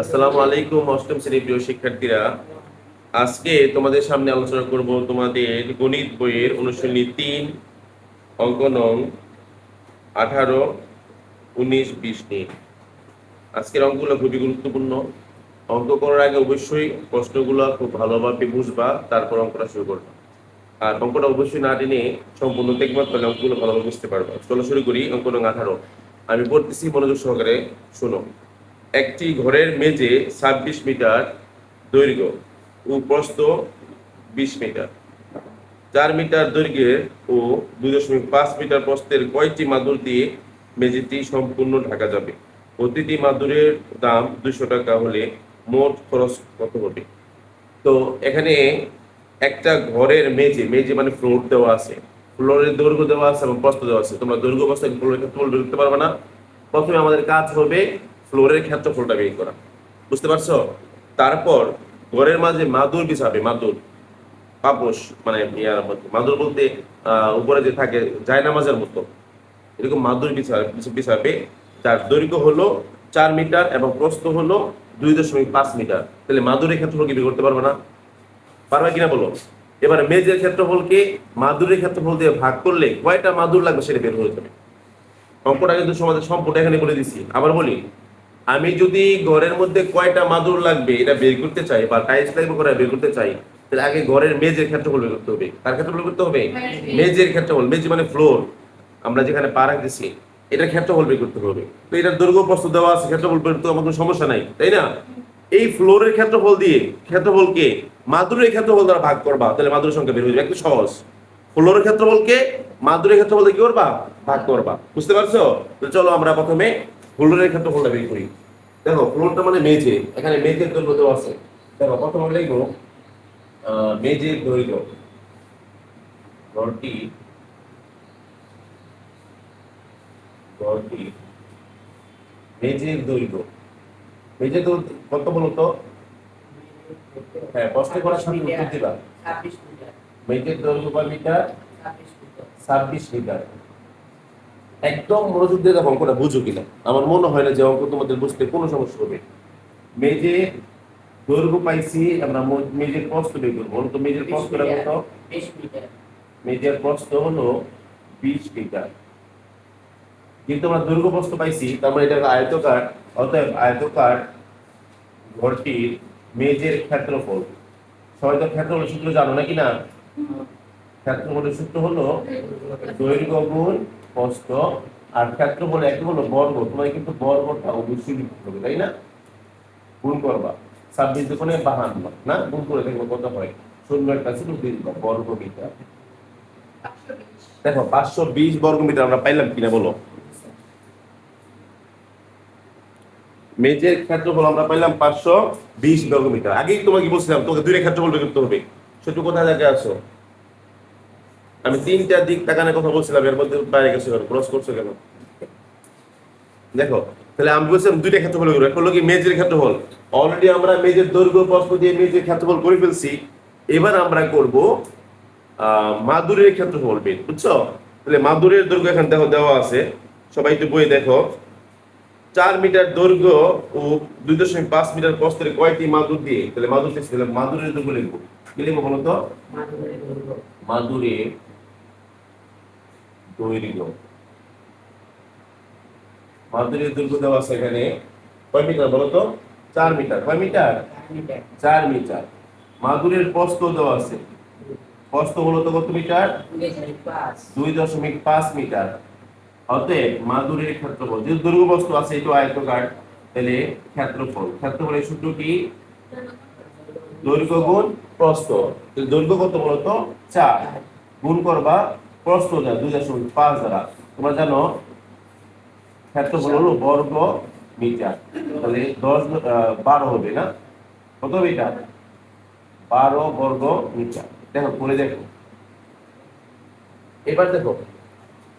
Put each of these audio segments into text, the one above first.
আসসালামু আলাইকুম অষ্টম শ্রেণীর প্রিয় শিক্ষার্থীরা। আজকে তোমাদের সামনে আলোচনা করব তোমাদের গণিত বইয়ের অনুশীলনী ৩ অঙ্ক নং 18, 19, 20 নিয়ে। আজকের অঙ্কগুলো খুবই গুরুত্বপূর্ণ। অঙ্ক করার আগে অবশ্যই প্রশ্নগুলো খুব ভালোভাবে বুঝবা, তারপর অঙ্কটা শুরু করবা। আর অঙ্কটা অবশ্যই না টেনে সম্পূর্ণ দেখবা, তাহলে অঙ্কগুলো ভালোভাবে বুঝতে পারবা। চলো শুরু করি। অঙ্ক নং 18 আমি পড়তেছি, মনোযোগ সহকারে শোনো। একটি ঘরের মেঝে 26 মিটার দৈর্ঘ্য ও প্রস্থ 20 মিটার, 4 মিটার দৈর্ঘ্যের ও 2.5 মিটার প্রস্থের কয়টি মাদুর দিয়ে মেঝেটি সম্পূর্ণ ঢাকা যাবে? প্রতিটি মাদুরের দাম 200 টাকা হলে মোট খরচ কত হবে? তো এখানে একটা ঘরের মেঝে, মেঝে মানে ফ্লোর দেওয়া আছে, ফ্লোরের দৈর্ঘ্য দেওয়া আছে এবং প্রস্থ দেওয়া আছে। তোমরা দৈর্ঘ্য প্রস্থ ফ্লোরের ক্ষেত্রফল বের করতে পারবে না। প্রথমে আমাদের কাজ হবে ফ্লোরের ক্ষেত্রফলটা বের করা, বুঝতে পারছো? তারপর ঘরের মাঝে মাদুর বিছাবে, মাদুর পাপোশ মানে ইয়ার মধ্যে মাদুর বলতে উপরে যে থাকে জায়নামাজের মতো, এরকম মাদুর বিছাবে, যার দৈর্ঘ্য হলো 4 মিটার এবং প্রস্থ হলো 2.5 মিটার। তাহলে মাদুরের ক্ষেত্রফল কি বের করতে পারবে না? পারবে কিনা বলো? এবারে মেঝের ক্ষেত্রফলকে মাদুরের ক্ষেত্রফল দিয়ে ভাগ করলে কয়টা মাদুর লাগবে সেটা বের হয়ে যাবে। অঙ্কটা কিন্তু সমাজের সম্পূর্ণ এখানে বলে দিছি। আবার বলি, আমি যদি ঘরের মধ্যে কয়টা মাদুর লাগবে এটা বের করতে চাই, বা টাইলস লাগবে করে বের করতে চাই, তাহলে আগে ঘরের মেঝের ক্ষেত্রফল বের করতে হবে। কার ক্ষেত্রফল করতে হবে? মেঝের ক্ষেত্রফল। মেঝে মানে ফ্লোর, আমরা যেখানে পা রাখতেছি, এটার ক্ষেত্রফল বের করতে হবে। তো এটার দৈর্ঘ্য প্রস্থ দেওয়া আছে, ক্ষেত্রফল বের করতে আমার কোনো সমস্যা নাই, তাই না? এই ফ্লোরের ক্ষেত্রফল দিয়ে ক্ষেত্রফলকে মাদুরের ক্ষেত্রফল দ্বারা ভাগ করবা, তাহলে মাদুরের সংখ্যা বের হয়ে যাবে। একটু সহজ। ফ্লোরের ক্ষেত্রফলকে মাদুরের ক্ষেত্রফল দিয়ে কি করবা? ভাগ করবা। বুঝতে পারছো? তো চলো আমরা প্রথমে ফ্লোরের ক্ষেত্রফলটা বের করি। দেখো, ফ্লোরটা মানে মেঝে, এখানে মেঝের দৈর্ঘ্য দেওয়া আছে। দেখো প্রথমে লিখবো মেঝের দৈর্ঘ্য, ঘরটি ঘরটি মেঝের দৈর্ঘ্য। মেঝের দৈর্ঘ্য কত বলো তো? হ্যাঁ, প্রশ্ন করার সাথে উত্তর দিবা। মেঝের দৈর্ঘ্য কয় মিটার? 26 মিটার। একদম মনোযোগ দিয়ে দেখো, অঙ্কটা বুঝো কিনা। আমার মনে হয় না যে অঙ্ক তোমাদের বুঝতে কোনো সমস্যা হবে। মেঝের দৈর্ঘ্য পাইছি আমরা, মেঝের প্রস্থ বের করবো। বলো তো মেঝের প্রস্থটা কত? মেঝের প্রস্থ হলো 20 মিটার। কিন্তু আমরা দৈর্ঘ্য প্রস্থ পাইছি, তার মানে এটা আয়তকার। অতএব আয়তকার ঘরটির মেঝের ক্ষেত্রফল। সবাই তো ক্ষেত্রফলের সূত্র জানো নাকি না? ক্ষেত্রফলের সূত্র হলো দৈর্ঘ্য গুণ প্রস্থ, আর ক্ষেত্রফল একই হলো বর্গ। তোমার কিন্তু বর্গটা অবশ্যই লিখতে হবে, তাই না? গুণ করবা 26 দুগুণে 52, না? গুণ করে দেখবো কত হয়। শূন্যের কাছে বর্গ মিটার। দেখো 520 বর্গ মিটার আমরা পাইলাম কিনা বলো? মেঝের ক্ষেত্রফল আমরা পাইলাম 520 বর্গ মিটার। আগেই তোমাকে বলছিলাম তোমাকে দুইটা ক্ষেত্রফল বের করতে হবে। সেটু কোথায় জায়গায় আছো? আমি তিনটা দিক তাকানোর কথা বলছিলাম, এর মধ্যে বাইরে গেছো কেন? ক্রস করছো কেন? দেখো, তাহলে আমি বলছিলাম দুইটা ক্ষেত্রফল করবো। একটা হলো কি মেঝের ক্ষেত্রফল। অলরেডি আমরা মেঝের দৈর্ঘ্য প্রস্থ দিয়ে মেঝের ক্ষেত্রফল করে ফেলছি। এবার আমরা করব মাদুরের ক্ষেত্রফল বের, বুঝছো? তাহলে মাদুরের দৈর্ঘ্য এখানে দেখো দেওয়া আছে, সবাই একটু বই দেখো। 4 মিটার দৈর্ঘ্য ও 2.5 মিটার প্রস্থের কয়টি মাদুর দিয়ে, তাহলে মাদুর থেকে মাদুরের দৈর্ঘ্য লিখবো। কি লিখবো বলো তো? মাদুরের দৈর্ঘ্য। মাদুরের দৈর্ঘ্য দেওয়া আছে এখানে কয় মিটার বলো তো? 4 মিটার। কয় মিটার? 4 মিটার। মাদুরের প্রস্থ দেওয়া আছে, প্রস্থ হলো তো কত মিটার? 2.5 মিটার। অতএব মাদুরের ক্ষেত্রফল, যে দৈর্ঘ্য প্রস্থ আছে এটা আয়তকার, তাহলে ক্ষেত্রফল। ক্ষেত্রফলের সূত্র কি? দৈর্ঘ্য গুণ প্রস্থ। দৈর্ঘ্য কত বলো তো? 4, গুণ করবা প্রস্থ যা 2.5 দ্বারা। তোমরা জানো ক্ষেত্রফল হলো বর্গ মিটার, তাহলে 12 হবে না? কত মিটার? 12 বর্গ মিটার। দেখো করে দেখো। এবার দেখো,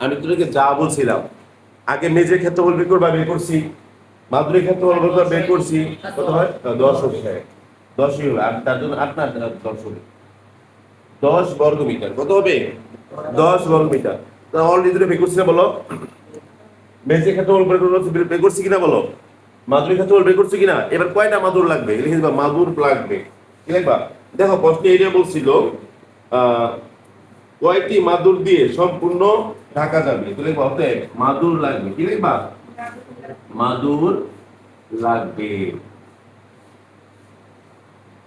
আমি তোমাকে যা বলছিলাম, আগে মেঝের ক্ষেত্রফল বের করবা, বের করছি। মাদুরের ক্ষেত্রফল বের করছি। কত হয়? 10 হবে। হ্যাঁ, 10ই হবে। আর তার জন্য 8 না 10 হবে। 10 বর্গ মিটার। কত হবে? 10 বর্গ মিটার। তো অলরেডি বের করছি না বলো? মেঝের ক্ষেত্রফল বের করছি কিনা বলো? মাদুরের ক্ষেত্রফল বের করছে কিনা? এবার কয়টা মাদুর লাগবে লিখে দিবা, মাদুর লাগবে। কি লিখবা? দেখো প্রশ্নে এরিয়া বলছিল কয়টি মাদুর দিয়ে সম্পূর্ণ ঢাকা যাবে, তো লিখবা অতএব মাদুর লাগবে। কি লিখবা? মাদুর লাগবে।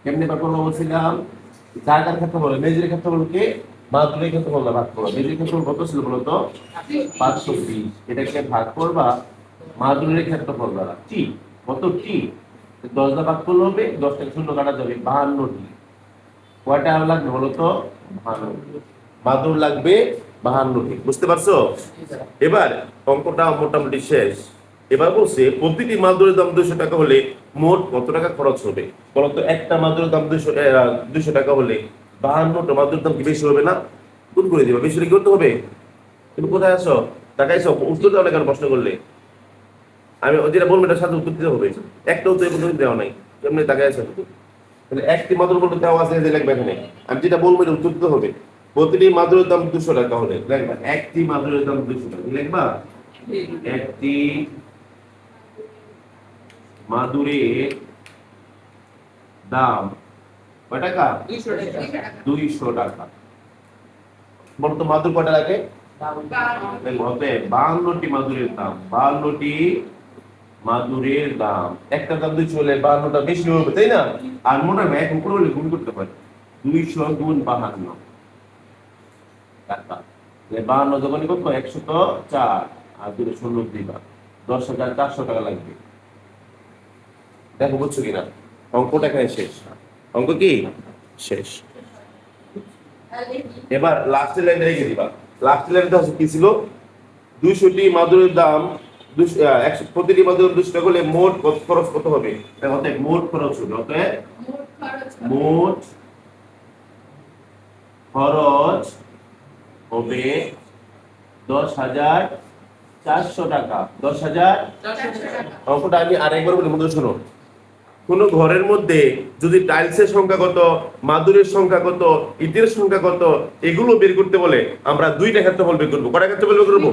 কেমনে ব্যাপার করবো বলছিলাম? জায়গার ক্ষেত্রফল মেজের ক্ষেত্রফলকে মাদুরের ক্ষেত্রফল দিয়ে ভাগ করবা। মেজের ক্ষেত্রফল কত ছিল বলতো? 520। এটাকে ভাগ করবা মাদুরের ক্ষেত্রফল দ্বারা। টি কত? টি 10 দ্বারা ভাগ করলে হবে, 10 থেকে শূন্য কাটা যাবে, 52টি। কয়টা লাগবে বলতো? 52। মাদুর লাগবে 52টি। বুঝতে পারছো? এবার অঙ্কটা মোটামুটি শেষ। এবার বলছে প্রতিটি মাদুরের দাম 200 টাকা হলে মোট কত টাকা খরচ হবে বলতো? একটা মাদুরের দাম 200 টাকা হলে 52টা মাদুরের দাম কি বেশি হবে না? গুণ করে দিবা। বেশি হলে কি করতে হবে? তুমি কোথায় আসো? তাকাইছো? উত্তর দাও না কেন প্রশ্ন করলে? আমি যেটা বলবো এটার সাথে উত্তর দিতে হবে। একটা উত্তর পর্যন্ত দেওয়া নাই, কেমনি তাকাই আছো? তাহলে একটি মাদুর বলতে দেওয়া আছে যে লিখবে এখানে। আমি যেটা বলবো এটা উত্তর দিতে হবে। প্রতিটি মাদুরের দাম 200 টাকা হলে লিখবা একটি মাদুরের দাম 200 টাকা। লিখবা একটি মাদুরের দাম কয় টাকা? 200 টাকা। বলতো মাদুর কয়টা লাগে? হবে 52টি মাদুরের দাম। 52টি মাদুরের দাম। একটা দাম 200 হলে 52টা বেশি হবে, তাই না? আর মনে হয় এক উপরে হলে গুণ করতে পারে। 200 গুণ 52 টাকা। 52 যখন কত? 104 আর 2 শূন্য দিবা, 10,400 টাকা লাগবে। দেখো বুঝছো কিনা? অঙ্কটা এখানে শেষ। অঙ্ক কি শেষ? এবার লাস্টের লাইনে রেখে দিবা। লাস্টের লাইনটা হচ্ছে কি ছিল? 200টি মাদুরের দাম 100, প্রতিটি মাদুরের 200 টাকা হলে মোট খরচ কত হবে? অতএব মোট খরচ হবে, অতএব মোট খরচ হবে 10,400 টাকা। 10,400 টাকা। অঙ্কটা আমি আরেকবার বলি, মনে শোনো। কোন ঘরের মধ্যে যদি টাইলসের সংখ্যা কত, মাদুরের সংখ্যা কত, ইটের সংখ্যা কত, এগুলো বের করতে বলে আমরা দুইটা ক্ষেত্রফল বের করবো। কয়টা ক্ষেত্রফল বের করবো?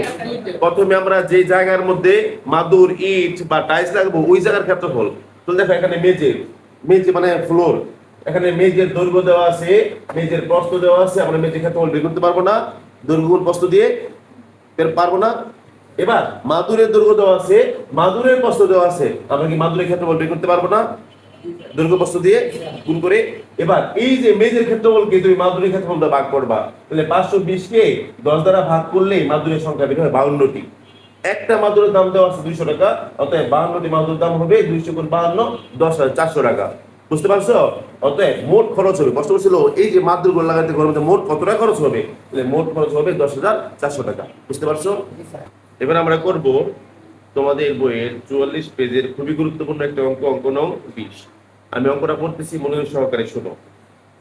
প্রথমে আমরা যে জায়গার মধ্যে মাদুর, ইট বা টাইলস লাগবো ওই জায়গার ক্ষেত্রফল। তো দেখো এখানে মেঝে মানে ফ্লোর, এখানে মেঝের দৈর্ঘ্য দেওয়া আছে, মেঝের প্রস্থ দেওয়া আছে। আমরা মেঝের ক্ষেত্রফল বের করতে পারবো না দৈর্ঘ্য গুণ প্রস্থ দিয়ে? বের পারবো না। এবার মাদুরের দৈর্ঘ্য দেওয়া আছে, মাদুরের প্রস্থ দেওয়া আছে, আমরা কি মাদুরের ক্ষেত্রফল বের করতে পারবো না দৈর্ঘ্য প্রস্থ দিয়ে গুণ করে? এবার এই যে মেজের ক্ষেত্রফলকে তুমি মাদুরের ক্ষেত্রফল দ্বারা ভাগ করবা, তাহলে 520 কে 10 দ্বারা ভাগ করলেই মাদুরের সংখ্যা বের হয় 52টি। একটা মাদুরের দাম দেওয়া আছে 200 টাকা, অতএব 52টি মাদুরের দাম হবে 200 গুণ 52, 10,400 টাকা। বুঝতে পারছো? অতএব মোট খরচ হবে, কষ্ট ছিল এই যে মাদুরগুলো লাগাতে ঘরের মধ্যে মোট কত টাকা খরচ হবে? তাহলে মোট খরচ হবে 10,400 টাকা। বুঝতে পারছো? এবার আমরা করব তোমাদের বইয়ের 44 পেজের খুবই গুরুত্বপূর্ণ একটা অঙ্ক, অঙ্ক নং 20। আমি অঙ্কটা পড়তেছি, মনোযোগ সহকারে শোনো।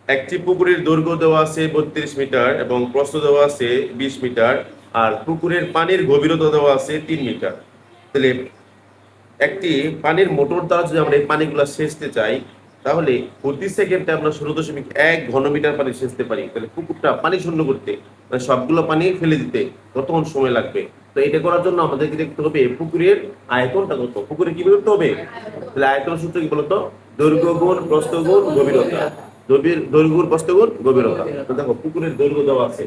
একটি পুকুরের দৈর্ঘ্য দেওয়া আছে 32 মিটার এবং প্রস্থ দেওয়া আছে 20 মিটার, আর পুকুরের পানির গভীরতা দেওয়া আছে 3 মিটার। তাহলে একটি পানির মোটর দ্বারা যদি আমরা এই পানিগুলো সেচতে চাই, তাহলে প্রতি সেকেন্ডে আমরা 16.1 ঘনমিটার পানি সেচতে পারি। তাহলে পুকুরটা পানি শূন্য করতে, মানে সবগুলো পানি ফেলে দিতে কতক্ষণ সময় লাগবে? তো এটা করার জন্য আমাদেরকে দেখতে হবে পুকুরের আয়তনটা কত। পুকুরে কি করতে হবে? তাহলে আয়তন সূত্র কি বলতো? দৈর্ঘ্য গুণ প্রস্থ গুণ গভীরতা। দৈর্ঘ্য গুণ প্রস্থ গুণ গভীরতা। তো দেখো পুকুরের দৈর্ঘ্য দেওয়া আছে,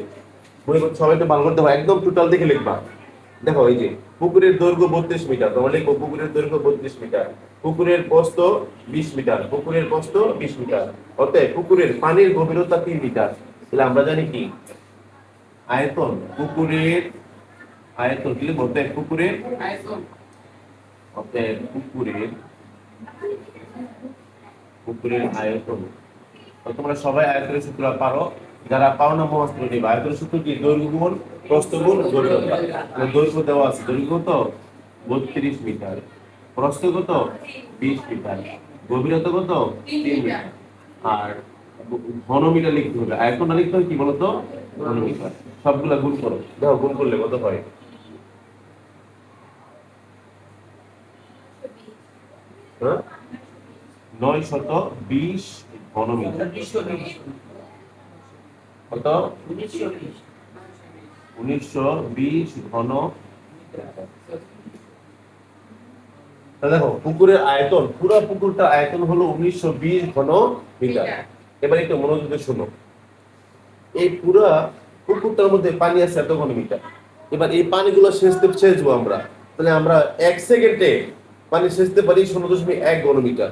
সবাই তো ভালো করতে হবে, একদম টোটাল দেখে লিখবা। দেখো এই যে পুকুরের দৈর্ঘ্য 32 মিটার, তোমরা লিখো পুকুরের দৈর্ঘ্য 32 মিটার, পুকুরের প্রস্থ 20 মিটার, পুকুরের প্রস্থ 20 মিটার, অতএব পুকুরের পানির গভীরতা 3 মিটার। তাহলে আমরা জানি কি আয়তন, পুকুরের আয়তন কি বলতে? পুকুরের আয়তন, অতএব পুকুরের আয়তন। তোমরা সবাই আয়তনের সূত্র পারো, যারা পাও না মুখস্থ করে নিবা। আয়তনের সূত্র কি? দৈর্ঘ্য গুণ প্রস্থ গুণ গভীরতা। দৈর্ঘ্য দেওয়া আছে, দৈর্ঘ্য কত? 32 মিটার, প্রস্থ কত? 20 মিটার, গভীরতা কত? 3 মিটার, আর ঘনমিটার লিখতে হবে। আয়তনটা লিখতে হবে কি বলতো? ঘনমিটার। সবগুলা গুণ করো, দেখো গুণ করলে কত হয়। হ্যাঁ, 920 ঘনমিটার। কত? 1920 ঘন। তাহলে দেখো পুকুরের আয়তন, পুরো পুকুরটার আয়তন হলো 1920 ঘন মিটার। এবার একটু মনোযোগ দিয়ে শোনো, এই পুরো পুকুরটার মধ্যে পানি আছে এত ঘন মিটার। এবার এই পানিগুলো সেচবো আমরা, তাহলে আমরা 1 সেকেন্ডে পানি সেচতে পারি 0.1 ঘন মিটার।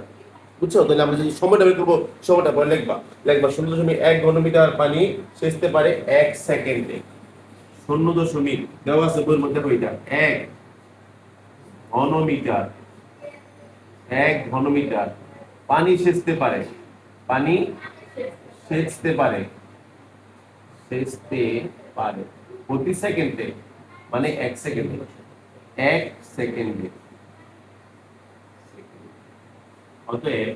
বুঝছো? তাহলে আমরা যদি সময়টা বের করবো, সময়টা পরে লিখবা 0.1 ঘন মিটার পানি সেচতে পারে 1 সেকেন্ডে। 0. দেওয়া আছে বইয়ের মধ্যে, ওইটা 1 ঘনমিটার, 1 ঘনমিটার পানি সেচতে পারে, পানি সেচতে পারে, সেচতে পারে প্রতি সেকেন্ডে, মানে 1 সেকেন্ডে, 1 সেকেন্ডে। অতএব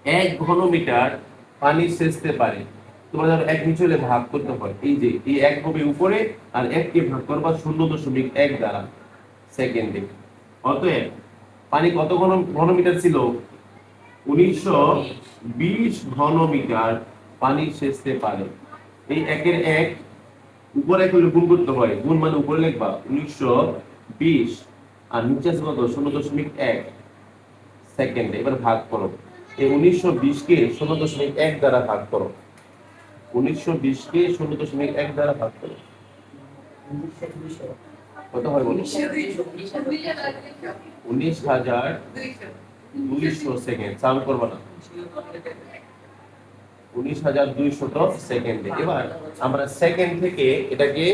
1 ঘনমিটার পানি সেচতে পারে। তোমরা ধরো 1 মিটারে ভাগ করতে হয়, এই যে এই 1 হবে উপরে আর 1 কে ভাগ করবা 0.1 দ্বারা সেকেন্ডে। অতএব পানি কত ঘনমিটার ছিল? 1920 ঘনমিটার পানি সেচতে পারে। এই 1-এর 1 উপরে হলে গুণ করতে হয়, গুণ মানে উপরে লিখবা 1920 আর নিচে আছে কত? 0.1 সেকেন্ডে। এবার ভাগ করো, এই 1920 কে 0.1 দ্বারা ভাগ করো, 1920 কে 0.1 দ্বারা ভাগ করো, কত হয় বলো? 19,200 সেকেন্ড। সাউন্ড করবা না, 19,200 সেকেন্ডে। এবার আমরা সেকেন্ড থেকে এটাকে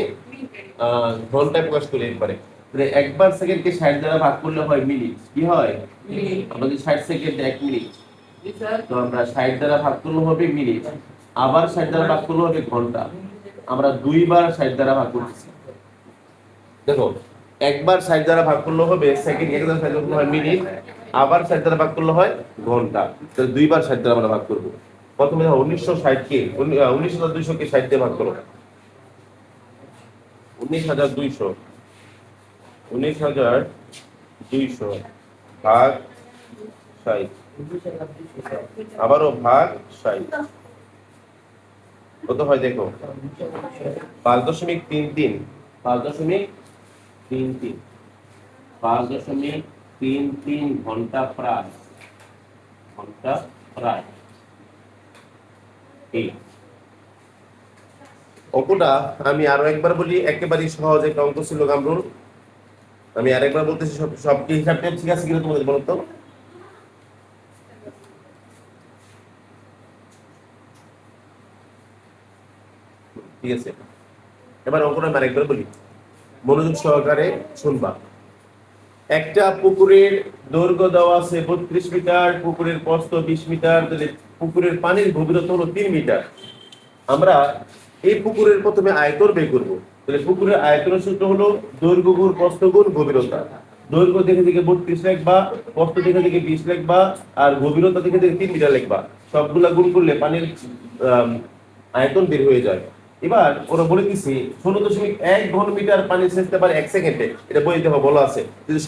ঘন্টায় প্রকাশ করি একবারে। তাহলে একবার সেকেন্ডকে 60 দ্বারা ভাগ করলে হয় মিনিট। কি হয়? আমাদের 60 সেকেন্ড 1 মিনিট। তো আমরা 60 দ্বারা ভাগ করলে হবে মিনিট, আবার 60 দ্বারা ভাগ করলে হবে ঘন্টা। আমরা দুইবার 60 দ্বারা ভাগ করতেছি। দেখো, একবার 60 দ্বারা ভাগ করলে হবে সেকেন্ড, এক দ্বারা 60 করলে হয় মিনিট, আবার 60 দ্বারা ভাগ করলে হয় ঘন্টা। তাহলে দুইবার 60 দ্বারা আমরা ভাগ করব। প্রথমে 1960 কে 19,200 কে 60 দিয়ে ভাগ করো। 19,200, 19,200 ভাগ 60, আবারও ভাগ 60, কত হয় দেখো? 5.33, 5.33, 5.33 ঘন্টা প্রায়, ঘন্টা প্রায়। এই অঙ্কটা আমি আরো একবার বলি, একেবারেই সহজ একটা অঙ্ক ছিল কামরুল। আমি আরেকবার বলতেছি, সব কি হিসাব ঠিক আছে কিনা তোমাদের বলো তো? ঠিক আছে, এবার অঙ্কটা আমি আরেকবার বলি, মনোযোগ সহকারে শুনবা। একটা পুকুরের দৈর্ঘ্য দেওয়া আছে 32 মিটার, পুকুরের প্রস্থ 20 মিটার, তাহলে পুকুরের পানির গভীরতা হলো 3 মিটার। আমরা এই পুকুরের প্রথমে আয়তন বের করব। তাহলে পুকুরের আয়তনের সূত্র হলো দৈর্ঘ্য গুণ প্রস্থ গুণ গভীরতা। দৈর্ঘ্য দেখে 32 লিখবা, প্রস্থ দেখে 20 লিখবা, আর গভীরতা দেখে 3 মিটার লিখবা। সবগুলা গুণ করলে পানির আয়তন বের হয়ে যায়। এবার ওরা বলে দিছি 0.1 ঘনমিটার পানি সেচতে পারে 1 সেকেন্ডে। এটা বইতে বলা আছে, যদি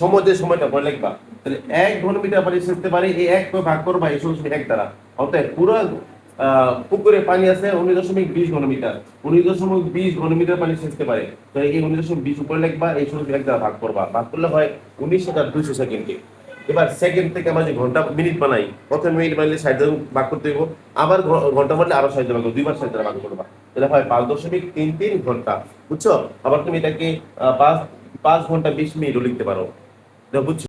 সময়টা পরে লিখবা। তাহলে 1 ঘনমিটার পানি সেচতে পারে, এই 1 কে ভাগ করবা এই 0.1 দ্বারা। অতএব পুরো পুকুরে পানি আছে 19.20 ঘনমিটার, 19.20 ঘনমিটার পানি সেচতে পারে। তো এই 19.20 উপরে লিখবা, এই 0.1 দ্বারা ভাগ করবা, ভাগ করলে হয় 19,200 সেকেন্ডে। এবার সেকেন্ড থেকে আমরা যে ঘন্টা মিনিট বানাই, প্রথমে মিনিট বানাইলে 60 দ্বারা ভাগ করতে হইব, আবার ঘন্টা বানালে আরো 60 দ্বারা ভাগ করব, দুইবার 60 দ্বারা ভাগ করবা। তাহলে হয় 5.33 ঘন্টা। বুঝছো? আবার তুমি এটাকে 5 ঘন্টা 20 মিনিটও লিখতে পারো। বুঝছো?